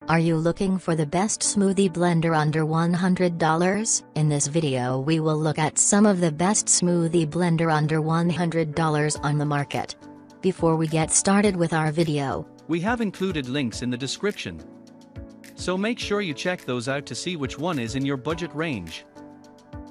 Are you looking for the best smoothie blender under $100? In this video we will look at some of the best smoothie blender under $100 on the market. Before we get started with our video, we have included links in the description, so make sure you check those out to see which one is in your budget range.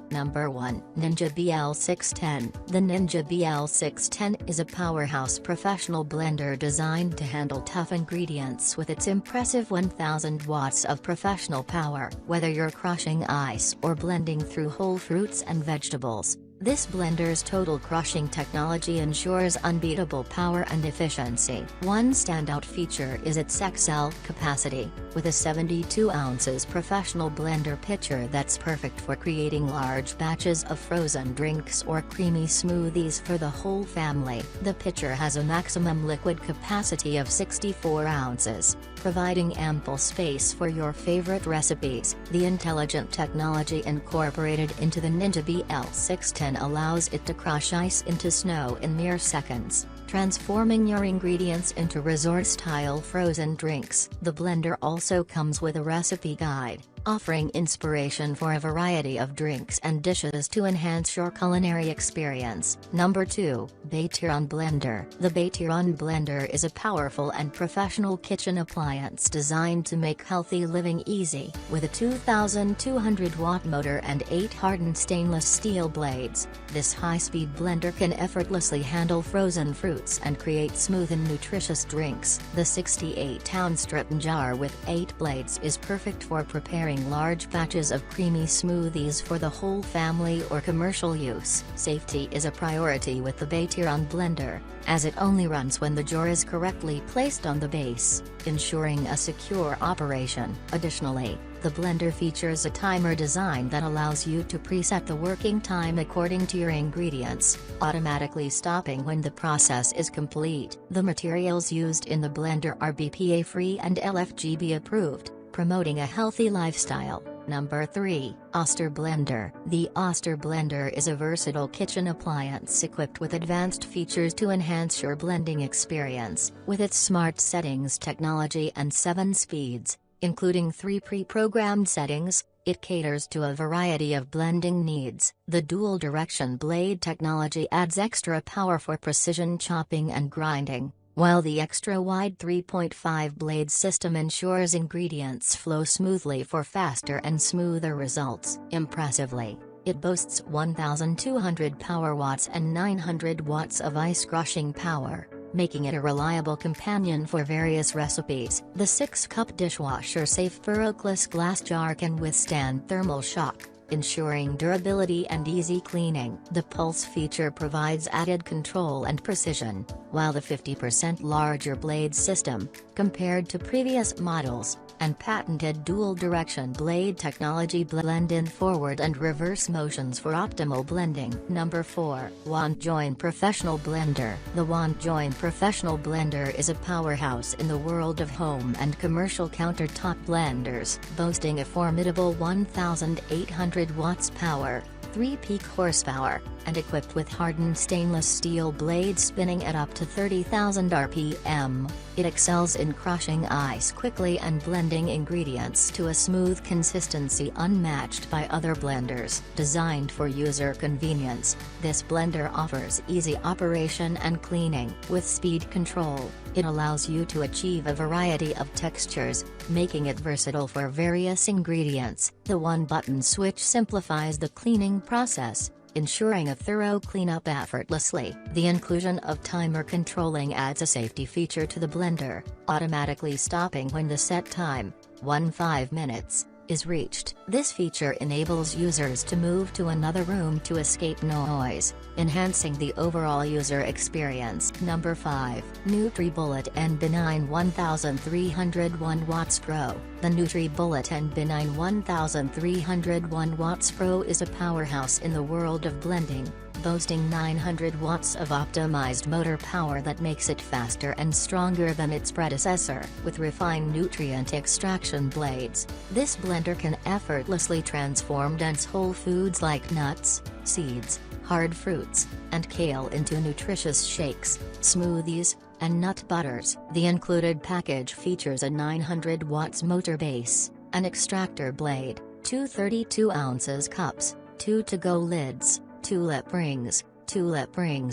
Number 1. Ninja BL610. The Ninja BL610 is a powerhouse professional blender designed to handle tough ingredients with its impressive 1000 watts of professional power. Whether you're crushing ice or blending through whole fruits and vegetables, this blender's total crushing technology ensures unbeatable power and efficiency. One standout feature is its XL capacity, with a 72 ounces professional blender pitcher that's perfect for creating large batches of frozen drinks or creamy smoothies for the whole family. The pitcher has a maximum liquid capacity of 64 ounces, providing ample space for your favorite recipes. The intelligent technology incorporated into the Ninja BL610 allows it to crush ice into snow in mere seconds, transforming your ingredients into resort-style frozen drinks. The blender also comes with a recipe guide, offering inspiration for a variety of drinks and dishes to enhance your culinary experience. Number 2. BATEERUN Blender. The BATEERUN Blender is a powerful and professional kitchen appliance designed to make healthy living easy. With a 2,200-watt motor and 8 hardened stainless steel blades, this high-speed blender can effortlessly handle frozen fruits and create smooth and nutritious drinks. The 68-ounce strip jar with 8 blades is perfect for preparing large batches of creamy smoothies for the whole family or commercial use. Safety is a priority with the BATEERUN Blender, as it only runs when the jar is correctly placed on the base, ensuring a secure operation. Additionally, the blender features a timer design that allows you to preset the working time according to your ingredients, automatically stopping when the process is complete. The materials used in the blender are BPA-free and LFGB approved, promoting a healthy lifestyle. Number 3. Oster Blender. The Oster Blender is a versatile kitchen appliance equipped with advanced features to enhance your blending experience. With its smart settings technology and 7 speeds, including 3 pre-programmed settings, it caters to a variety of blending needs. The dual-direction blade technology adds extra power for precision chopping and grinding, while the extra-wide 3.5 blade system ensures ingredients flow smoothly for faster and smoother results. Impressively, it boasts 1,200 power watts and 900 watts of ice crushing power, making it a reliable companion for various recipes. The 6-cup dishwasher-safe ferrocless glass jar can withstand thermal shock, ensuring durability and easy cleaning. The Pulse feature provides added control and precision, while the 50% larger blade system, compared to previous models, and patented dual-direction blade technology blend in forward and reverse motions for optimal blending. Number 4. WantJoin Professional Blender. The WantJoin Professional Blender is a powerhouse in the world of home and commercial countertop blenders, boasting a formidable 1,800 watts power, 3 peak horsepower, and equipped with hardened stainless steel blades spinning at up to 30,000 RPM. It excels in crushing ice quickly and blending ingredients to a smooth consistency unmatched by other blenders. Designed for user convenience, this blender offers easy operation and cleaning. With speed control, it allows you to achieve a variety of textures, making it versatile for various ingredients. The one-button switch simplifies the cleaning process, ensuring a thorough cleanup effortlessly. The inclusion of timer controlling adds a safety feature to the blender, automatically stopping when the set time, 15 minutes, is reached. This feature enables users to move to another room to escape noise, enhancing the overall user experience. Number 5. NutriBullet NB9-1301W Pro. The NutriBullet NB9-1301W Pro is a powerhouse in the world of blending, boasting 900 watts of optimized motor power that makes it faster and stronger than its predecessor. With refined nutrient extraction blades, this blender can effortlessly transform dense whole foods like nuts, seeds, hard fruits, and kale into nutritious shakes, smoothies, and nut butters. The included package features a 900 watts motor base, an extractor blade, two 32 ounces cups, two to-go lids, two lip rings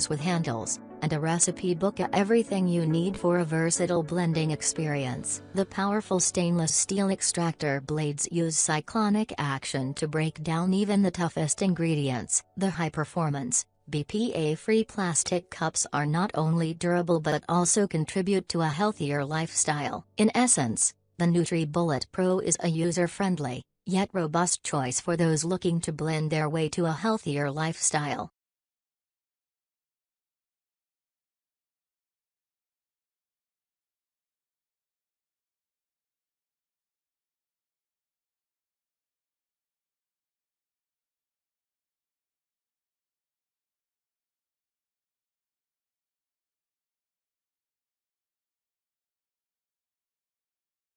with handles, and a recipe book. Everything you need for a versatile blending experience. The powerful stainless steel extractor blades use cyclonic action to break down even the toughest ingredients. The high-performance, BPA-free plastic cups are not only durable but also contribute to a healthier lifestyle. In essence, the NutriBullet Pro is a user-friendly, yet robust choice for those looking to blend their way to a healthier lifestyle.